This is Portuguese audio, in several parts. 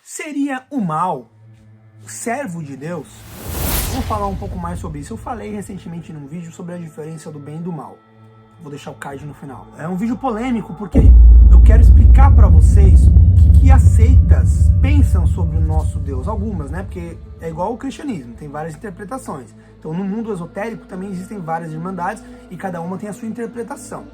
Seria o mal servo de Deus? Vamos falar um pouco mais sobre isso. Eu falei recentemente num vídeo sobre a diferença do bem e do mal. Vou deixar o card no final. É um vídeo polêmico porque eu quero explicar para vocês o que as seitas pensam sobre o nosso Deus. Algumas, né? Porque é igual ao cristianismo, tem várias interpretações. Então no mundo esotérico também existem várias irmandades e cada uma tem a sua interpretação.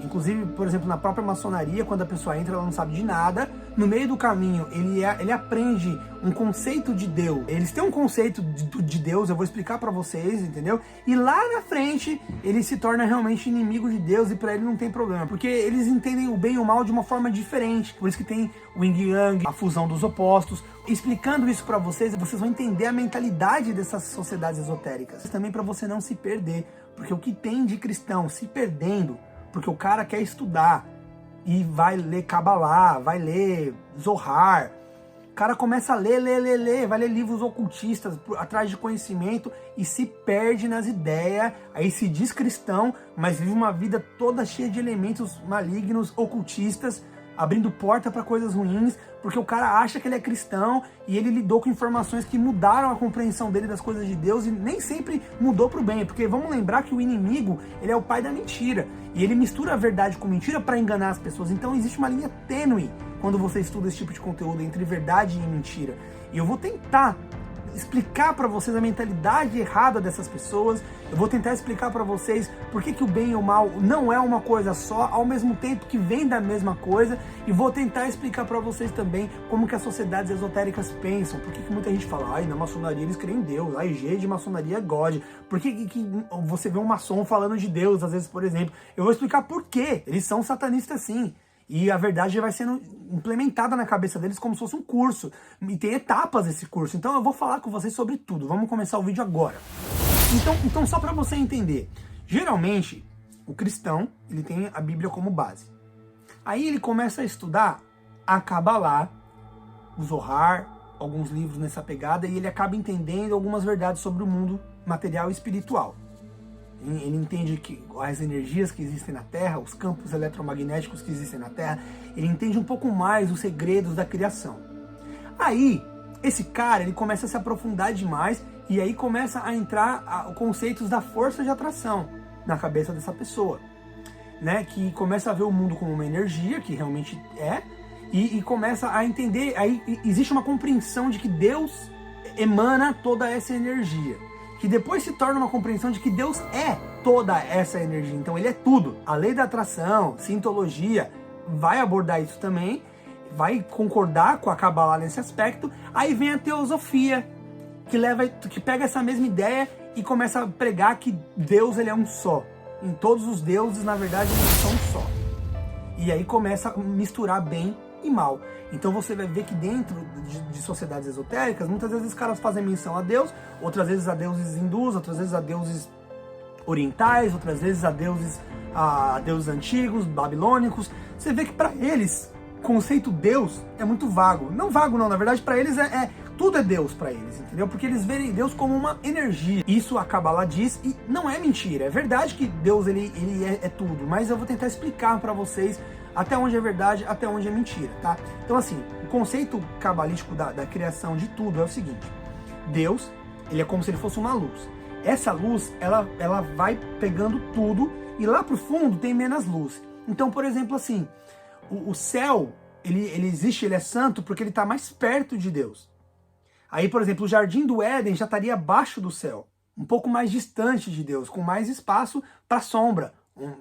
Inclusive, por exemplo, na própria maçonaria, quando a pessoa entra, ela não sabe de nada. No meio do caminho, ele aprende um conceito de Deus. Eles têm um conceito de Deus, eu vou explicar pra vocês, entendeu? E lá na frente, ele se torna realmente inimigo de Deus e pra ele não tem problema. Porque eles entendem o bem e o mal de uma forma diferente. Por isso que tem o Yin e Yang, a fusão dos opostos. Explicando isso pra vocês, vocês vão entender a mentalidade dessas sociedades esotéricas. Também pra você não se perder. Porque o que tem de cristão se perdendo... Porque o cara quer estudar e vai ler Kabbalah, vai ler Zohar. O cara começa a ler, vai ler livros ocultistas atrás de conhecimento e se perde nas ideias. Aí se diz cristão, mas vive uma vida toda cheia de elementos malignos, ocultistas, abrindo porta para coisas ruins, porque o cara acha que ele é cristão e ele lidou com informações que mudaram a compreensão dele das coisas de Deus e nem sempre mudou para o bem, porque vamos lembrar que o inimigo, ele é o pai da mentira e ele mistura a verdade com mentira para enganar as pessoas. Então existe uma linha tênue quando você estuda esse tipo de conteúdo entre verdade e mentira. E eu vou tentar explicar para vocês a mentalidade errada dessas pessoas. Eu vou tentar explicar para vocês por que o bem e o mal não é uma coisa só, ao mesmo tempo que vem da mesma coisa, e vou tentar explicar para vocês também como que as sociedades esotéricas pensam. Por que muita gente fala, ai, na maçonaria eles creem em Deus, a IG de maçonaria é God. Por que você vê um maçom falando de Deus, às vezes, por exemplo? Eu vou explicar por quê. Eles são satanistas sim. E a verdade vai sendo implementada na cabeça deles como se fosse um curso. E tem etapas esse curso. Então eu vou falar com vocês sobre tudo. Vamos começar o vídeo agora. Então só para você entender. Geralmente, o cristão, ele tem a Bíblia como base. Aí ele começa a estudar a Kabbalah, o Zohar, alguns livros nessa pegada, e ele acaba entendendo algumas verdades sobre o mundo material e espiritual. Ele entende que as energias que existem na Terra, os campos eletromagnéticos que existem na Terra, ele entende um pouco mais os segredos da criação. Aí, esse cara, ele começa a se aprofundar demais e aí começa a entrar conceitos da força de atração na cabeça dessa pessoa, né? Que começa a ver o mundo como uma energia, que realmente é, e começa a entender, aí existe uma compreensão de que Deus emana toda essa energia. Que depois se torna uma compreensão de que Deus é toda essa energia. Então ele é tudo. A lei da atração, sintologia, vai abordar isso também, vai concordar com a Kabbalah nesse aspecto. Aí vem a teosofia, que pega essa mesma ideia e começa a pregar que Deus, ele é um só. Em todos os deuses, na verdade, eles são um só. E aí começa a misturar bem e mal. Então você vai ver que dentro de sociedades esotéricas, muitas vezes os caras fazem menção a Deus, outras vezes a deuses hindus, outras vezes a deuses orientais, outras vezes a deuses antigos, babilônicos. Você vê que para eles, o conceito Deus é muito vago. Não vago não, na verdade para eles tudo é Deus para eles, entendeu? Porque eles veem Deus como uma energia. Isso a Kabbalah diz e não é mentira. É verdade que Deus ele é tudo, mas eu vou tentar explicar para vocês até onde é verdade, até onde é mentira, tá? Então assim, o conceito cabalístico da criação de tudo é o seguinte: Deus, ele é como se ele fosse uma luz. Essa luz, ela vai pegando tudo e lá pro fundo tem menos luz. Então, por exemplo, assim, o céu, ele existe, ele é santo porque ele está mais perto de Deus. Aí, por exemplo, o Jardim do Éden já estaria abaixo do céu, um pouco mais distante de Deus, com mais espaço para sombra.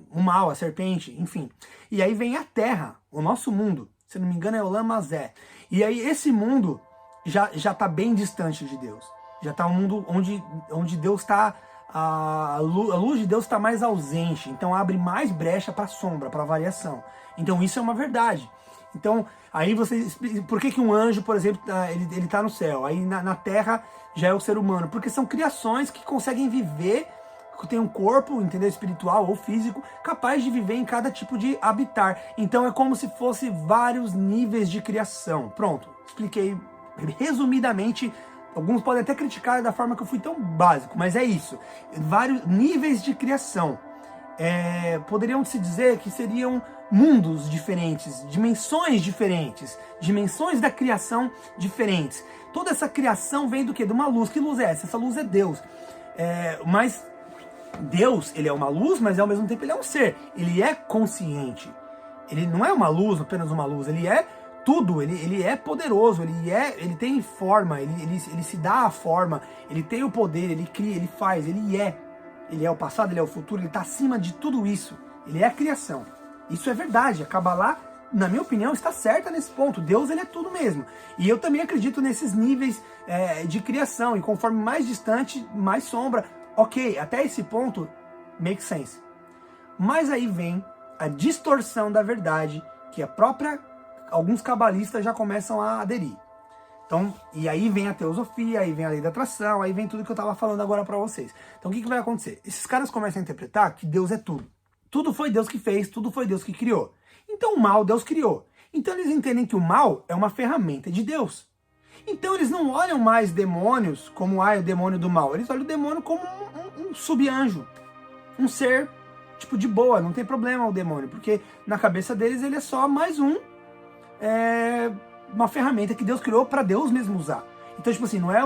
O mal, a serpente, enfim. E aí vem a Terra, o nosso mundo. Se não me engano é o Lamazé. E aí esse mundo já está bem distante de Deus. Já está um mundo onde Deus está... A luz de Deus está mais ausente. Então abre mais brecha para sombra, para variação. Então isso é uma verdade. Então aí você... Por que um anjo, por exemplo, ele está no céu? Aí na Terra já é o ser humano. Porque são criações que conseguem viver... que tem um corpo, entendeu, espiritual ou físico, capaz de viver em cada tipo de habitar. Então é como se fosse vários níveis de criação. Pronto, expliquei resumidamente. Alguns podem até criticar da forma que eu fui tão básico, mas é isso. Vários níveis de criação. Poderiam se dizer que seriam mundos diferentes, dimensões diferentes, dimensões da criação diferentes. Toda essa criação vem do quê? De uma luz. Que luz é essa? Essa luz é Deus. Mas Deus, ele é uma luz, mas ao mesmo tempo ele é um ser. Ele é consciente. Ele não é uma luz, apenas uma luz. Ele é tudo. Ele é poderoso. Ele tem forma. Ele se dá a forma. Ele tem o poder. Ele cria. Ele faz. Ele é. Ele é o passado. Ele é o futuro. Ele está acima de tudo isso. Ele é a criação. Isso é verdade. A Kabbalah, na minha opinião, está certa nesse ponto. Deus, ele é tudo mesmo. E eu também acredito nesses níveis de criação. E conforme mais distante, mais sombra. Ok, até esse ponto, make sense. Mas aí vem a distorção da verdade, que alguns cabalistas já começam a aderir. Então, e aí vem a teosofia, aí vem a lei da atração, aí vem tudo que eu estava falando agora para vocês. Então o que vai acontecer? Esses caras começam a interpretar que Deus é tudo. Tudo foi Deus que fez, tudo foi Deus que criou. Então o mal Deus criou. Então eles entendem que o mal é uma ferramenta de Deus. Então eles não olham mais demônios como o demônio do mal. Eles olham o demônio como um sub-anjo. Um ser, tipo, de boa, não tem problema o demônio. Porque na cabeça deles ele é só mais uma ferramenta que Deus criou para Deus mesmo usar. Então, tipo assim, não é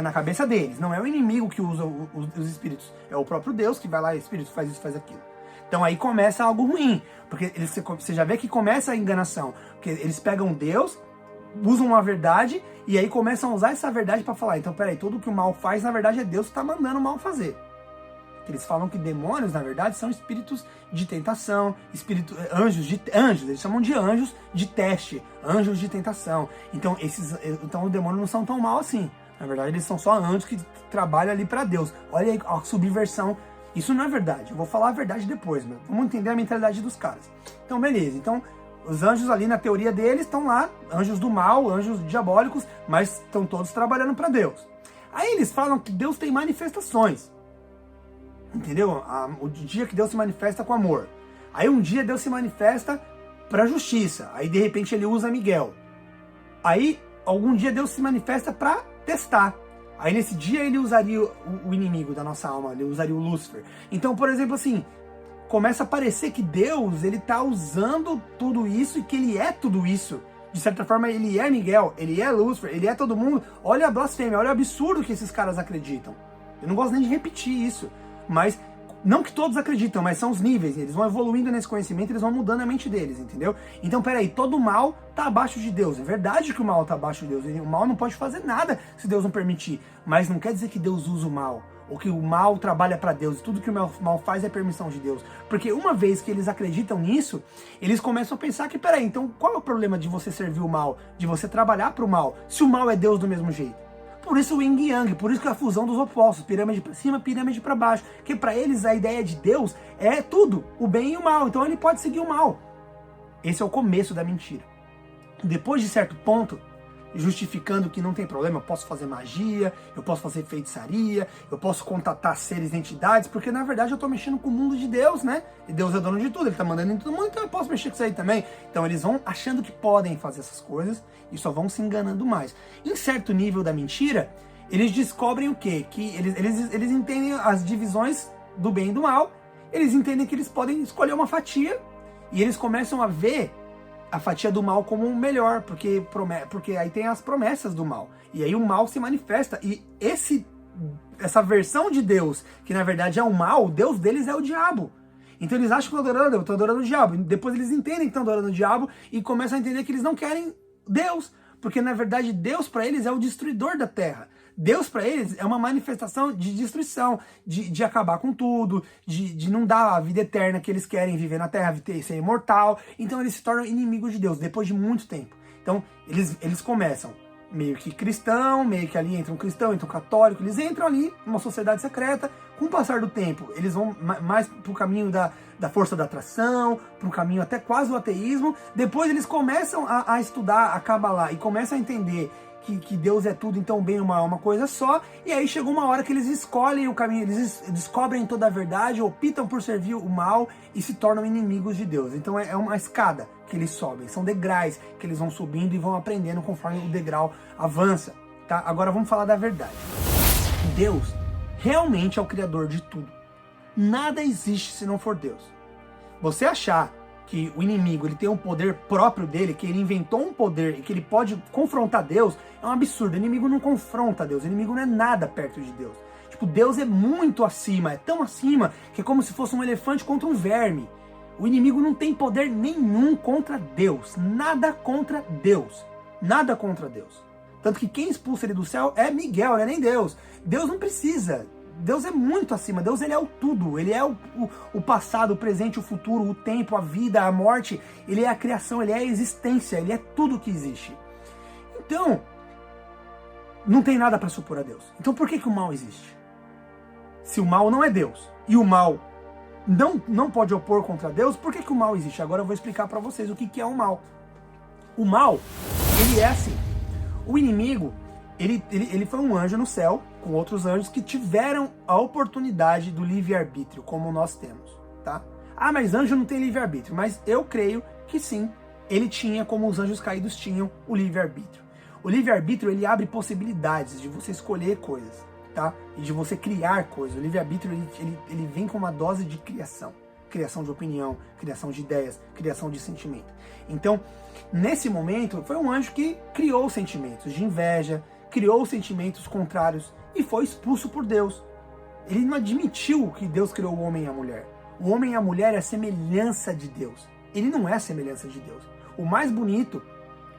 na cabeça deles, não é o inimigo que usa os espíritos. É o próprio Deus que vai lá, espírito, faz isso, faz aquilo. Então aí começa algo ruim, porque você já vê que começa a enganação, porque eles pegam Deus, usam uma verdade, e aí começam a usar essa verdade para falar, então peraí, tudo que o mal faz, na verdade é Deus que está mandando o mal fazer. Eles falam que demônios, na verdade, são espíritos de tentação, anjos, eles chamam de anjos de teste, anjos de tentação. Então os demônios não são tão mal assim, na verdade eles são só anjos que trabalham ali para Deus. Olha aí a subversão. Isso não é verdade, eu vou falar a verdade depois, mas vamos entender a mentalidade dos caras. Então, beleza, então os anjos ali na teoria deles estão lá, anjos do mal, anjos diabólicos, mas estão todos trabalhando para Deus. Aí eles falam que Deus tem manifestações, entendeu? O dia que Deus se manifesta com amor. Aí um dia Deus se manifesta para justiça, aí de repente ele usa Miguel. Aí algum dia Deus se manifesta para testar. Aí nesse dia ele usaria o inimigo da nossa alma, ele usaria o Lúcifer. Então, por exemplo, assim, começa a parecer que Deus, ele tá usando tudo isso e que ele é tudo isso. De certa forma, ele é Miguel, ele é Lúcifer, ele é todo mundo. Olha a blasfêmia, olha o absurdo que esses caras acreditam. Eu não gosto nem de repetir isso, mas não que todos acreditam, mas são os níveis, eles vão evoluindo nesse conhecimento, eles vão mudando a mente deles, entendeu? Então, peraí, todo mal tá abaixo de Deus, é verdade que o mal tá abaixo de Deus, o mal não pode fazer nada se Deus não permitir, mas não quer dizer que Deus usa o mal, ou que o mal trabalha para Deus, tudo que o mal faz é permissão de Deus, porque uma vez que eles acreditam nisso, eles começam a pensar que, peraí, então qual é o problema de você servir o mal, de você trabalhar para o mal, se o mal é Deus do mesmo jeito? Por isso o yin e yang, por isso que a fusão dos opostos, pirâmide para cima, pirâmide para baixo, que para eles a ideia de Deus é tudo, o bem e o mal, então ele pode seguir o mal. Esse é o começo da mentira. Depois de certo ponto, justificando que não tem problema, eu posso fazer magia, eu posso fazer feitiçaria, eu posso contatar seres, entidades, porque na verdade eu estou mexendo com o mundo de Deus, né? E Deus é dono de tudo, ele está mandando em todo mundo, então eu posso mexer com isso aí também. Então eles vão achando que podem fazer essas coisas e só vão se enganando mais. Em certo nível da mentira, eles descobrem o quê? Que eles entendem as divisões do bem e do mal, eles entendem que eles podem escolher uma fatia e eles começam a ver a fatia do mal como melhor, porque aí tem as promessas do mal. E aí o mal se manifesta. E essa versão de Deus, que na verdade é o mal, o Deus deles é o diabo. Então eles acham que estão adorando o diabo. Depois eles entendem que estão adorando o diabo e começam a entender que eles não querem Deus. Porque na verdade Deus para eles é o destruidor da terra. Deus para eles é uma manifestação de destruição, de acabar com tudo, de não dar a vida eterna que eles querem viver na Terra, ser imortal. Então eles se tornam inimigos de Deus depois de muito tempo. Então eles começam meio que cristão, meio que ali entra um cristão, entra um católico, eles entram ali numa sociedade secreta. Com o passar do tempo, eles vão mais para o caminho da força da atração, para um caminho até quase o ateísmo. Depois eles começam a estudar a Kabbalah e começam a entender que Deus é tudo, então bem ou mal é uma coisa só, e aí chegou uma hora que eles escolhem o caminho, eles descobrem toda a verdade, optam por servir o mal e se tornam inimigos de Deus. Então é uma escada que eles sobem, são degraus que eles vão subindo e vão aprendendo conforme o degrau avança, tá? Agora vamos falar da verdade. Deus realmente é o criador de tudo. Nada existe se não for Deus. Você achar que o inimigo ele tem um poder próprio dele, que ele inventou um poder e que ele pode confrontar Deus, é um absurdo. O inimigo não confronta Deus, o inimigo não é nada perto de Deus. Tipo, Deus é muito acima, é tão acima que é como se fosse um elefante contra um verme. O inimigo não tem poder nenhum contra Deus, nada contra Deus, nada contra Deus. Tanto que quem expulsa ele do céu é Miguel, não é nem Deus. Deus não precisa. Deus é muito acima, Deus ele é o tudo, ele é o passado, o presente, o futuro, o tempo, a vida, a morte, ele é a criação, ele é a existência, ele é tudo que existe. Então, não tem nada para supor a Deus. Então por que o mal existe? Se o mal não é Deus e o mal não pode opor contra Deus, por que o mal existe? Agora eu vou explicar para vocês o que é o mal. O mal, ele é assim, o inimigo, ele foi um anjo no céu, com outros anjos que tiveram a oportunidade do livre-arbítrio, como nós temos, tá? Ah, mas anjo não tem livre-arbítrio. Mas eu creio que sim, ele tinha, como os anjos caídos tinham, o livre-arbítrio. O livre-arbítrio, ele abre possibilidades de você escolher coisas, tá? E de você criar coisas. O livre-arbítrio, ele vem com uma dose de criação. Criação de opinião, criação de ideias, criação de sentimento. Então, nesse momento, foi um anjo que criou sentimentos de inveja, criou sentimentos contrários e foi expulso por Deus. Ele não admitiu que Deus criou o homem e a mulher. O homem e a mulher é a semelhança de Deus. Ele não é a semelhança de Deus. O mais bonito,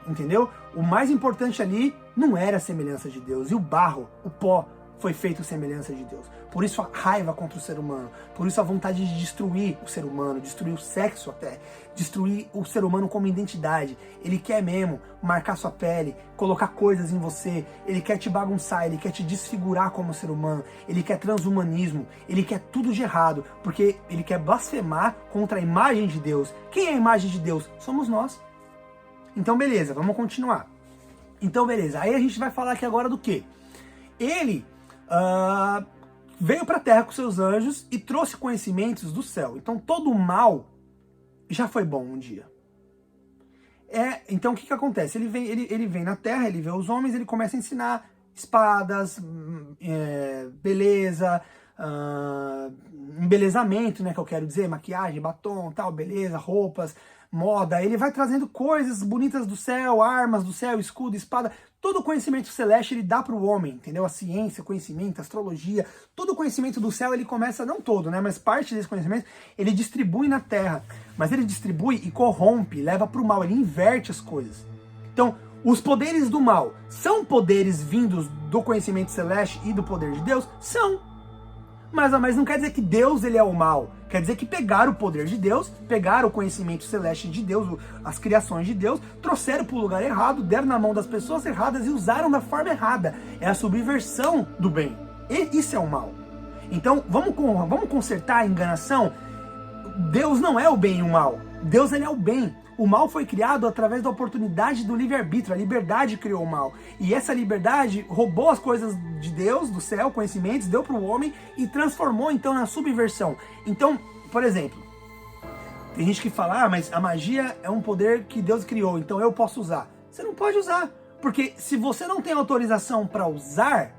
entendeu? O mais importante ali não era a semelhança de Deus. E o barro, o pó, foi feito semelhança de Deus. Por isso a raiva contra o ser humano, por isso a vontade de destruir o ser humano, destruir o sexo até, destruir o ser humano como identidade. Ele quer mesmo marcar sua pele, colocar coisas em você, ele quer te bagunçar, ele quer te desfigurar como ser humano, ele quer transhumanismo, ele quer tudo de errado, porque ele quer blasfemar contra a imagem de Deus. Quem é a imagem de Deus? Somos nós. Então beleza, vamos continuar. Então beleza, aí a gente vai falar aqui agora do quê? Ele veio para a Terra com seus anjos e trouxe conhecimentos do céu. Então todo o mal já foi bom um dia. Então o que acontece? Ele vem na Terra, ele vê os homens, ele começa a ensinar espadas, beleza, embelezamento, né, que eu quero dizer, maquiagem, batom, tal, beleza, roupas, moda. Ele vai trazendo coisas bonitas do céu, armas do céu, escudo, espada. Todo o conhecimento celeste ele dá para o homem, entendeu? A ciência, conhecimento, a astrologia, todo o conhecimento do céu ele começa, não todo, né? Mas parte desse conhecimento ele distribui na Terra. Mas ele distribui e corrompe, leva para o mal, ele inverte as coisas. Então, os poderes do mal são poderes vindos do conhecimento celeste e do poder de Deus? São. Mas não quer dizer que Deus ele é o mal. Quer dizer que pegaram o poder de Deus, pegaram o conhecimento celeste de Deus, as criações de Deus, trouxeram para o lugar errado, deram na mão das pessoas erradas e usaram da forma errada. É a subversão do bem. E isso é o mal. Então, vamos consertar a enganação? Deus não é o bem e o mal. Deus ele é o bem. O mal foi criado através da oportunidade do livre-arbítrio. A liberdade criou o mal. E essa liberdade roubou as coisas de Deus, do céu, conhecimentos, deu para o homem e transformou então na subversão. Então, por exemplo, tem gente que fala, mas a magia é um poder que Deus criou, então eu posso usar. Você não pode usar, porque se você não tem autorização para usar,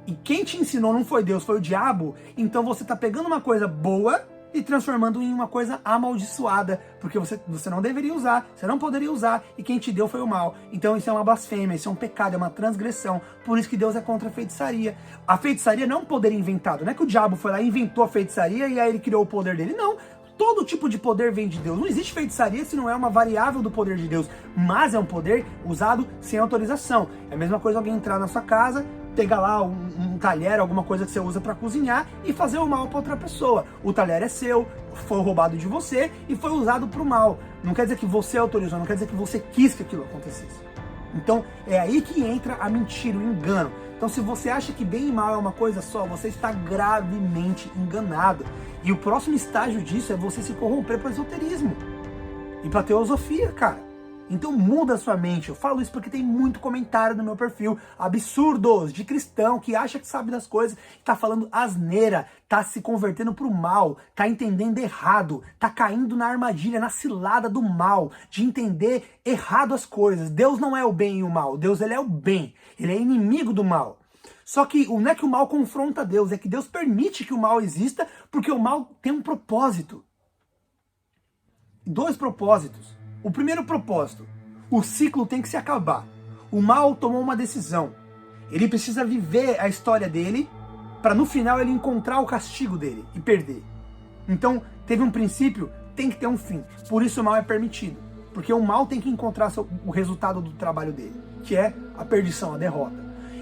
e quem te ensinou não foi Deus, foi o diabo, então você está pegando uma coisa boa e transformando em uma coisa amaldiçoada, porque você não deveria usar, você não poderia usar, e quem te deu foi o mal. Então isso é uma blasfêmia, isso é um pecado, é uma transgressão, por isso que Deus é contra a feitiçaria. A feitiçaria não é um poder inventado, não é que o diabo foi lá e inventou a feitiçaria e aí ele criou o poder dele, não. Todo tipo de poder vem de Deus. Não existe feitiçaria se não é uma variável do poder de Deus, mas é um poder usado sem autorização. É a mesma coisa alguém entrar na sua casa, pegar lá um talher, alguma coisa que você usa para cozinhar e fazer o mal para outra pessoa. O talher é seu, foi roubado de você e foi usado para o mal. Não quer dizer que você autorizou, não quer dizer que você quis que aquilo acontecesse. Então é aí que entra a mentira, o engano. Então se você acha que bem e mal é uma coisa só, você está gravemente enganado. E o próximo estágio disso é você se corromper para o esoterismo e para a teosofia, cara. Então muda a sua mente. Eu falo isso porque tem muito comentário no meu perfil, absurdos, de cristão que acha que sabe das coisas, tá falando asneira, tá se convertendo pro mal, tá entendendo errado, tá caindo na armadilha, na cilada do mal, de entender errado as coisas. Deus não é o bem e o mal, Deus ele é o bem, ele é inimigo do mal. Só que não é que o mal confronta Deus, é que Deus permite que o mal exista porque o mal tem um propósito. 2 propósitos. O primeiro propósito, o ciclo tem que se acabar. O mal tomou uma decisão. Ele precisa viver a história dele para no final ele encontrar o castigo dele e perder. Então, teve um princípio, tem que ter um fim. Por isso o mal é permitido. Porque o mal tem que encontrar o resultado do trabalho dele, que é a perdição, a derrota.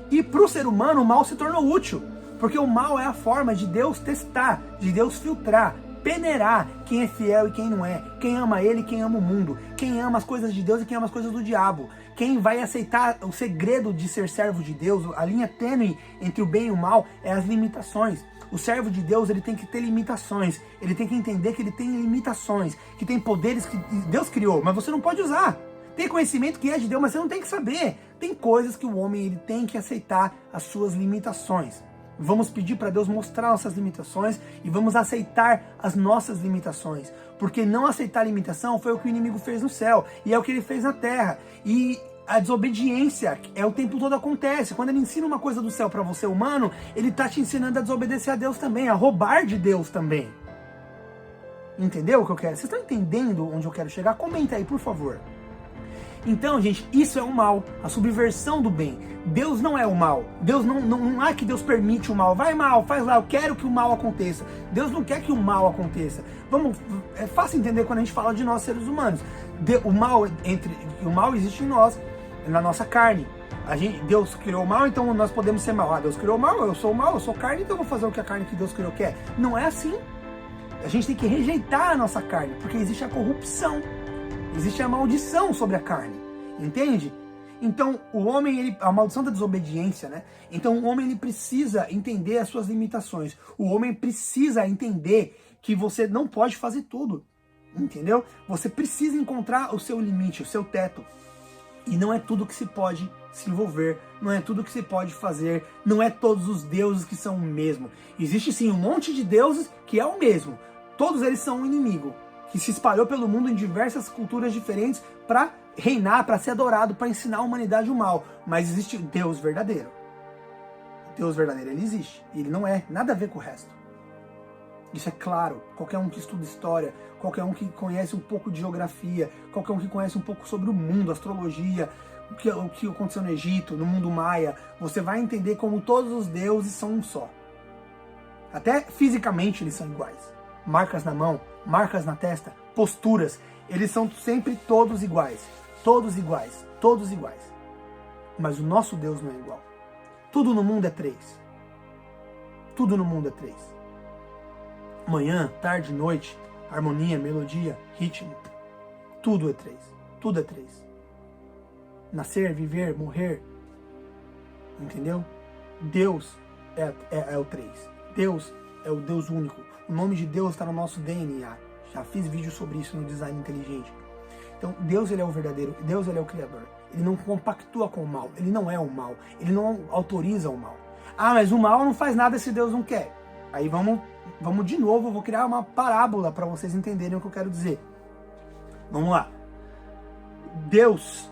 E para o ser humano, o mal se tornou útil. Porque o mal é a forma de Deus testar, de Deus filtrar, peneirar quem é fiel e quem não é, quem ama ele e quem ama o mundo, quem ama as coisas de Deus e quem ama as coisas do diabo, quem vai aceitar o segredo de ser servo de Deus. A linha tênue entre o bem e o mal é as limitações. O servo de Deus, ele tem que ter limitações, ele tem que entender que ele tem limitações, que tem poderes que Deus criou, mas você não pode usar. Tem conhecimento que é de Deus, mas você não tem que saber. Tem coisas que o homem ele tem que aceitar as suas limitações. Vamos pedir para Deus mostrar nossas limitações e vamos aceitar as nossas limitações. Porque não aceitar a limitação foi o que o inimigo fez no céu e é o que ele fez na terra. E a desobediência é o tempo todo acontece. Quando ele ensina uma coisa do céu para você, humano, ele está te ensinando a desobedecer a Deus também, a roubar de Deus também. Entendeu o que eu quero? Vocês estão entendendo onde eu quero chegar? Comenta aí, por favor. Então, gente, isso é o mal, a subversão do bem. Deus não é o mal. Deus não é que Deus permite o mal. Vai mal, faz lá, eu quero que o mal aconteça. Deus não quer que o mal aconteça. É fácil entender quando a gente fala de nós seres humanos. O mal existe em nós, na nossa carne. Deus criou o mal, então nós podemos ser mal. Deus criou o mal, eu sou carne, então eu vou fazer o que a carne que Deus criou quer. Não é assim. A gente tem que rejeitar a nossa carne, porque existe a corrupção. Existe a maldição sobre a carne, entende? Então, o homem, a maldição da desobediência, né? Então, o homem, ele precisa entender as suas limitações. O homem precisa entender que você não pode fazer tudo, entendeu? Você precisa encontrar o seu limite, o seu teto. E não é tudo que se pode se envolver, não é tudo que se pode fazer, não é todos os deuses que são o mesmo. Existe, sim, um monte de deuses que é o mesmo. Todos eles são um inimigo, que se espalhou pelo mundo em diversas culturas diferentes para reinar, para ser adorado, para ensinar a humanidade o mal. Mas existe o Deus verdadeiro. O Deus verdadeiro, ele existe. E ele não é nada a ver com o resto. Isso é claro. Qualquer um que estuda história, qualquer um que conhece um pouco de geografia, qualquer um que conhece um pouco sobre o mundo, astrologia, o que aconteceu no Egito, no mundo maia, você vai entender como todos os deuses são um só. Até fisicamente eles são iguais. Marcas na mão, marcas na testa, posturas, eles são sempre todos iguais. Todos iguais, todos iguais. Mas o nosso Deus não é igual. Tudo no mundo é 3. Tudo no mundo é 3. Manhã, tarde, noite, harmonia, melodia, ritmo. Tudo é 3. Tudo é 3. Nascer, viver, morrer. Entendeu? Deus é o 3. Deus é o Deus único. O nome de Deus está no nosso DNA. Já fiz vídeo sobre isso no Design Inteligente. Então, Deus, ele é o verdadeiro. Deus, ele é o Criador. Ele não compactua com o mal. Ele não é o mal. Ele não autoriza o mal. Ah, mas o mal não faz nada se Deus não quer. Aí vamos de novo, eu vou criar uma parábola para vocês entenderem o que eu quero dizer. Vamos lá. Deus,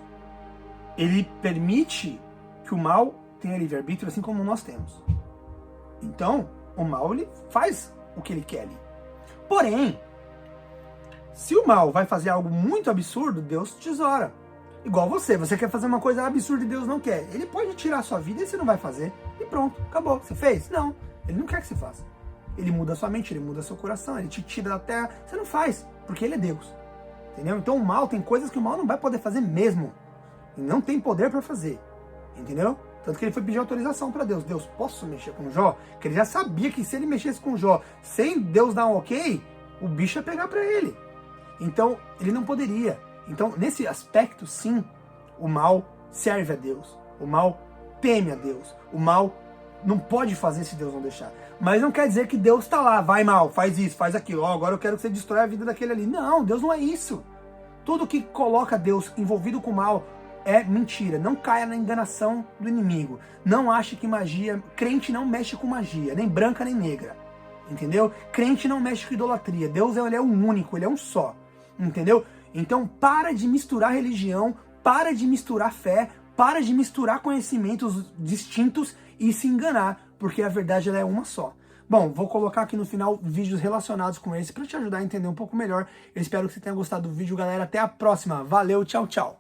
ele permite que o mal tenha livre-arbítrio, assim como nós temos. Então, o mal, ele faz o que ele quer ali. Porém, se o mal vai fazer algo muito absurdo, Deus tesoura. Igual você quer fazer uma coisa absurda e Deus não quer. Ele pode tirar a sua vida e você não vai fazer. E pronto, acabou. Você fez? Não. Ele não quer que você faça. Ele muda a sua mente, ele muda seu coração, ele te tira da terra. Você não faz, porque ele é Deus. Entendeu? Então o mal, tem coisas que o mal não vai poder fazer mesmo. E não tem poder para fazer. Entendeu? Tanto que ele foi pedir autorização para Deus. Deus, posso mexer com Jó? Porque ele já sabia que se ele mexesse com Jó, sem Deus dar um ok, o bicho ia pegar para ele. Então, ele não poderia. Então, nesse aspecto, sim, o mal serve a Deus. O mal teme a Deus. O mal não pode fazer se Deus não deixar. Mas não quer dizer que Deus está lá, vai mal, faz isso, faz aquilo. Agora eu quero que você destrói a vida daquele ali. Não, Deus não é isso. Tudo que coloca Deus envolvido com o mal é mentira. Não caia na enganação do inimigo. Não ache que magia... Crente não mexe com magia, nem branca nem negra. Entendeu? Crente não mexe com idolatria. Deus, ele é um único, ele é um só. Entendeu? Então para de misturar religião, para de misturar fé, para de misturar conhecimentos distintos e se enganar, porque a verdade ela é uma só. Bom, vou colocar aqui no final vídeos relacionados com esse para te ajudar a entender um pouco melhor. Eu espero que você tenha gostado do vídeo, galera. Até a próxima. Valeu, tchau, tchau.